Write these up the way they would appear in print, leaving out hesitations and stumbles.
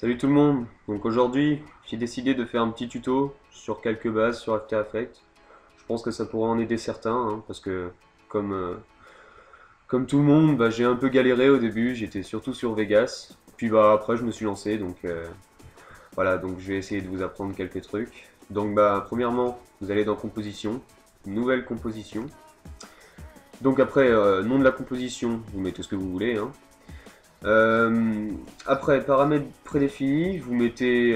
Salut tout le monde, donc aujourd'hui j'ai décidé de faire un petit tuto sur quelques bases sur After Effects. Je pense que ça pourrait en aider certains, hein, parce que comme, euh, comme tout le monde, j'ai un peu galéré au début, j'étais surtout sur Vegas, puis après je me suis lancé, donc voilà, donc je vais essayer de vous apprendre quelques trucs. Donc premièrement, vous allez dans Composition, Nouvelle composition. Donc après, nom de la composition, vous mettez ce que vous voulez, hein. Après, paramètres prédéfinis, vous mettez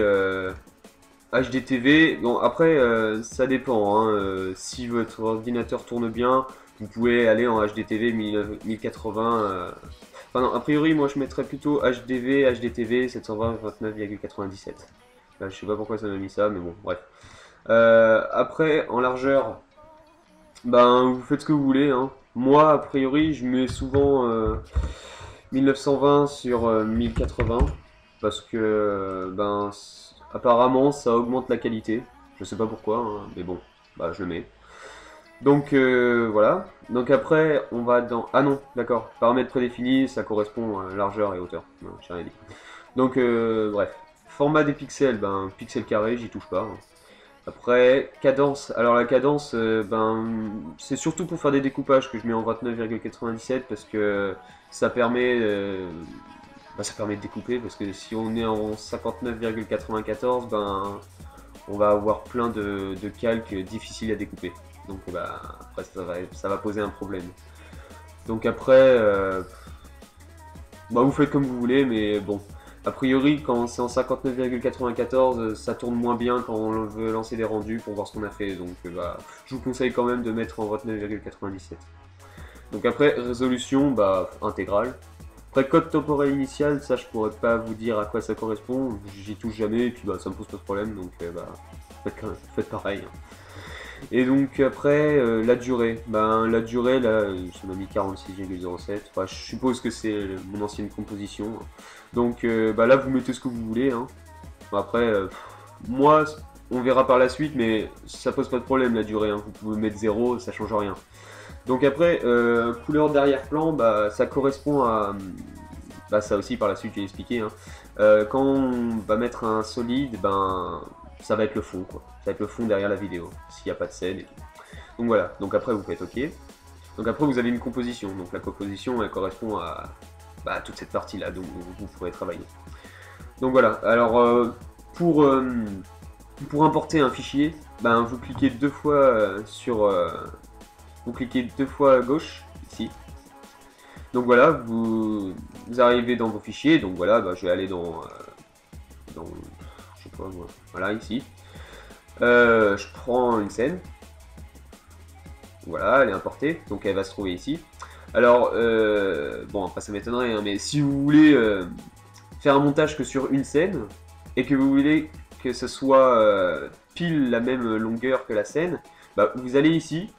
HDTV. Bon, après, ça dépend, hein. Si votre ordinateur tourne bien, vous pouvez aller en HDTV 1080. Enfin, non, a priori, moi je mettrais plutôt HDV, HDTV 720-29,97. Là, je sais pas pourquoi ça m'a mis ça, mais bon, bref. Après, en largeur, vous faites ce que vous voulez, hein. Moi, a priori, je mets souvent 1920 sur 1080 parce que apparemment ça augmente la qualité. Je sais pas pourquoi, hein, mais bon, je le mets. Donc voilà. Donc après on va dans ah non, d'accord. Paramètres prédéfinis, ça correspond à largeur et hauteur. Non, j'ai rien dit. Donc bref. Format des pixels, pixel carré, j'y touche pas, hein. Après, cadence. Alors la cadence, c'est surtout pour faire des découpages que je mets en 29,97 parce que ça permet, ça permet de découper parce que si on est en 59,94, on va avoir plein de calques difficiles à découper. Donc après ça va poser un problème. Donc après, vous faites comme vous voulez, mais bon. A priori, quand c'est en 59,94, ça tourne moins bien quand on veut lancer des rendus pour voir ce qu'on a fait. Donc je vous conseille quand même de mettre en 29,97. Donc après, résolution, intégrale. Après, code temporel initial, ça je pourrais pas vous dire à quoi ça correspond. J'y touche jamais et puis ça me pose pas de problème. Donc faites pareil, hein. Et donc après, la durée. La durée, là, ça m'a mis 46,07. Enfin, je suppose que c'est mon ancienne composition. Donc là, vous mettez ce que vous voulez, hein. Bon, après, moi, on verra par la suite, mais ça pose pas de problème la durée, hein. Vous pouvez mettre 0, ça change rien. Donc après, couleur d'arrière-plan, ça correspond à... ça aussi, par la suite, j'ai expliqué, hein. Quand on va mettre un solide, ça va être le fond, quoi. Ça va être le fond derrière la vidéo, s'il n'y a pas de scène et tout. Donc voilà, donc après vous faites OK. Donc après vous avez une composition, donc la composition elle correspond à toute cette partie-là, donc vous pourrez travailler. Donc voilà, alors pour importer un fichier, vous cliquez deux fois vous cliquez deux fois à gauche, ici. Donc voilà, vous arrivez dans vos fichiers, donc voilà, je vais aller dans je sais pas moi, voilà ici. Je prends une scène. Voilà, elle est importée, donc elle va se trouver ici. Alors, bon, après ça m'étonnerait, hein, mais si vous voulez faire un montage que sur une scène, et que vous voulez que ce soit pile la même longueur que la scène, vous allez ici,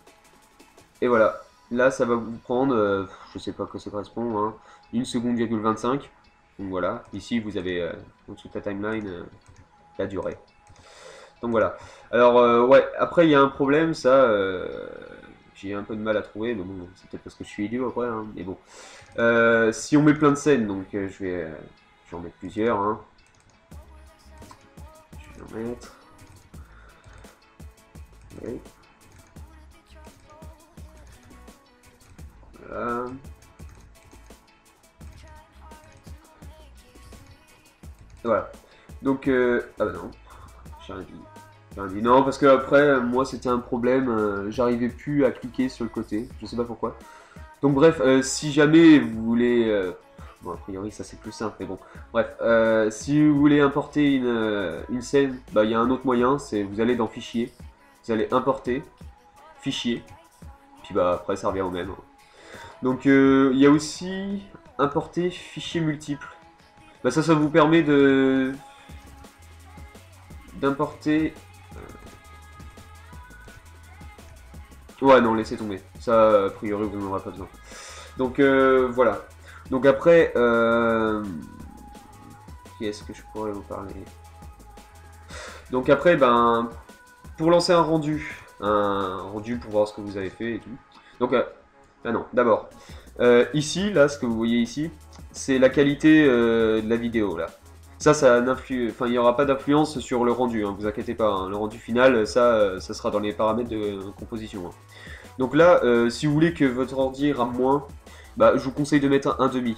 et voilà. Là, ça va vous prendre, je sais pas à quoi ça correspond, hein, 1 seconde,25. Donc voilà, ici vous avez en dessous de la timeline la durée. Donc voilà. Alors ouais, après il y a un problème, ça, j'ai un peu de mal à trouver, mais bon, c'est peut-être parce que je suis idiot après, hein, mais bon. Si on met plein de scènes, donc je vais en mettre plusieurs, hein. Je vais en mettre. Okay. Voilà. Voilà. Donc, ah non, j'ai rien dit. Non, parce que après, moi c'était un problème, j'arrivais plus à cliquer sur le côté, je sais pas pourquoi. Donc bref, si jamais vous voulez... bon, a priori ça c'est plus simple, mais bon. Bref, si vous voulez importer une scène, il y a un autre moyen, c'est vous allez dans Fichier, vous allez importer, Fichier, puis après ça revient au même. Donc il y a aussi importer fichier multiple. Ça vous permet d'importer... Ouais, non, laissez tomber. Ça, a priori, vous n'en aurez pas besoin. Donc, voilà. Donc après, qui est-ce que je pourrais vous parler? Donc après, pour lancer un rendu pour voir ce que vous avez fait et tout. Donc, ah non, d'abord, ici, là, ce que vous voyez ici, c'est la qualité de la vidéo, là. enfin, il n'y aura pas d'influence sur le rendu, hein, vous inquiétez pas, hein. Le rendu final, ça sera dans les paramètres de composition, hein. Donc là, si vous voulez que votre ordi rame moins, bah, je vous conseille de mettre un demi.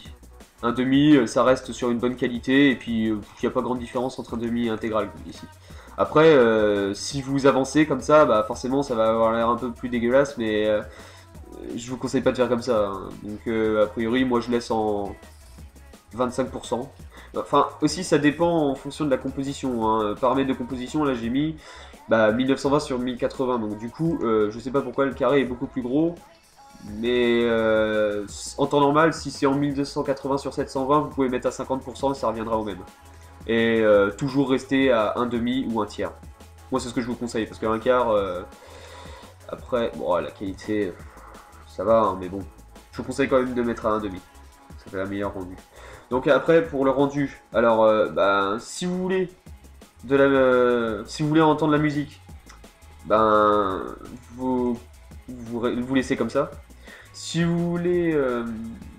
Un demi, ça reste sur une bonne qualité, et puis il n'y a pas grande différence entre un demi et intégral ici. Après, si vous avancez comme ça, bah forcément ça va avoir l'air un peu plus dégueulasse, mais je vous conseille pas de faire comme ça, hein. Donc a priori, moi je laisse en 25%. Enfin, aussi ça dépend en fonction de la composition, hein. Paramètres de composition, là j'ai mis 1920 sur 1080, donc du coup, je sais pas pourquoi le carré est beaucoup plus gros, mais en temps normal, si c'est en 1280 sur 720, vous pouvez mettre à 50% et ça reviendra au même. Et toujours rester à un demi ou un tiers. Moi c'est ce que je vous conseille, parce qu'un quart, après, bon la qualité, ça va, hein, mais bon, je vous conseille quand même de mettre à un demi. Ça fait un meilleur rendu. Donc après, pour le rendu, alors, si vous voulez si vous voulez entendre la musique, vous laissez comme ça. Si vous voulez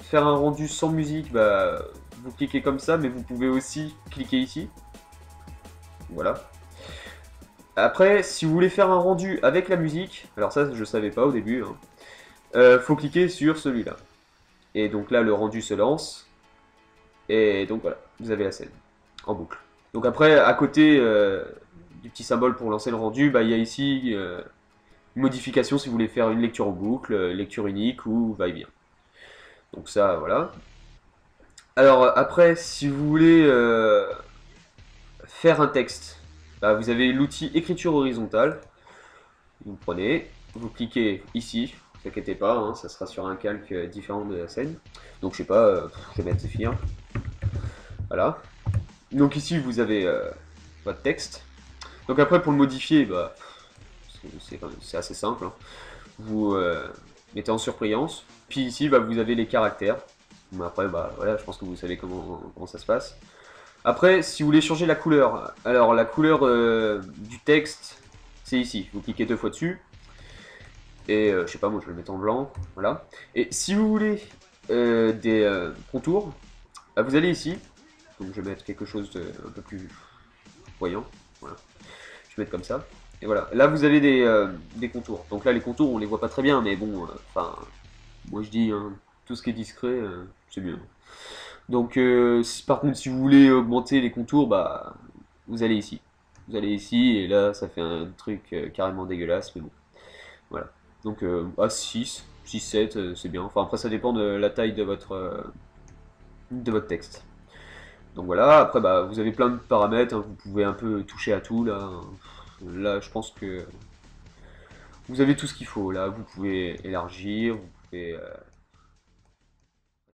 faire un rendu sans musique, vous cliquez comme ça, mais vous pouvez aussi cliquer ici. Voilà. Après, si vous voulez faire un rendu avec la musique, alors ça je savais pas au début, hein, faut cliquer sur celui-là. Et donc là le rendu se lance. Et donc voilà, vous avez la scène en boucle. Donc après, à côté du petit symbole pour lancer le rendu, il y a ici une modification si vous voulez faire une lecture en boucle, lecture unique ou va-et-vient. Donc ça, voilà. Alors après, si vous voulez faire un texte, vous avez l'outil écriture horizontale. Vous prenez, vous cliquez ici, ne vous inquiétez pas, hein, ça sera sur un calque différent de la scène. Donc je sais pas, je vais mettre Zephyr. Voilà. Donc ici vous avez votre texte. Donc après pour le modifier, c'est assez simple, hein. Vous mettez en surbrillance. Puis ici vous avez les caractères. Mais après voilà, je pense que vous savez comment ça se passe. Après si vous voulez changer la couleur, alors la couleur du texte c'est ici. Vous cliquez 2 fois dessus. Et je sais pas, moi je vais le mettre en blanc. Voilà. Et si vous voulez des contours, vous allez ici. Donc je vais mettre quelque chose de un peu plus voyant. Voilà. Je vais mettre comme ça. Et voilà. Là vous avez des contours. Donc là les contours on les voit pas très bien, mais bon, moi je dis hein, tout ce qui est discret, c'est mieux. Donc par contre si vous voulez augmenter les contours, vous allez ici. Vous allez ici et là ça fait un truc carrément dégueulasse, mais bon. Voilà. Donc à 6, 7, c'est bien. Enfin après ça dépend de la taille de votre texte. Donc voilà, après vous avez plein de paramètres, hein, vous pouvez un peu toucher à tout là. Là je pense que vous avez tout ce qu'il faut. Là vous pouvez élargir, vous pouvez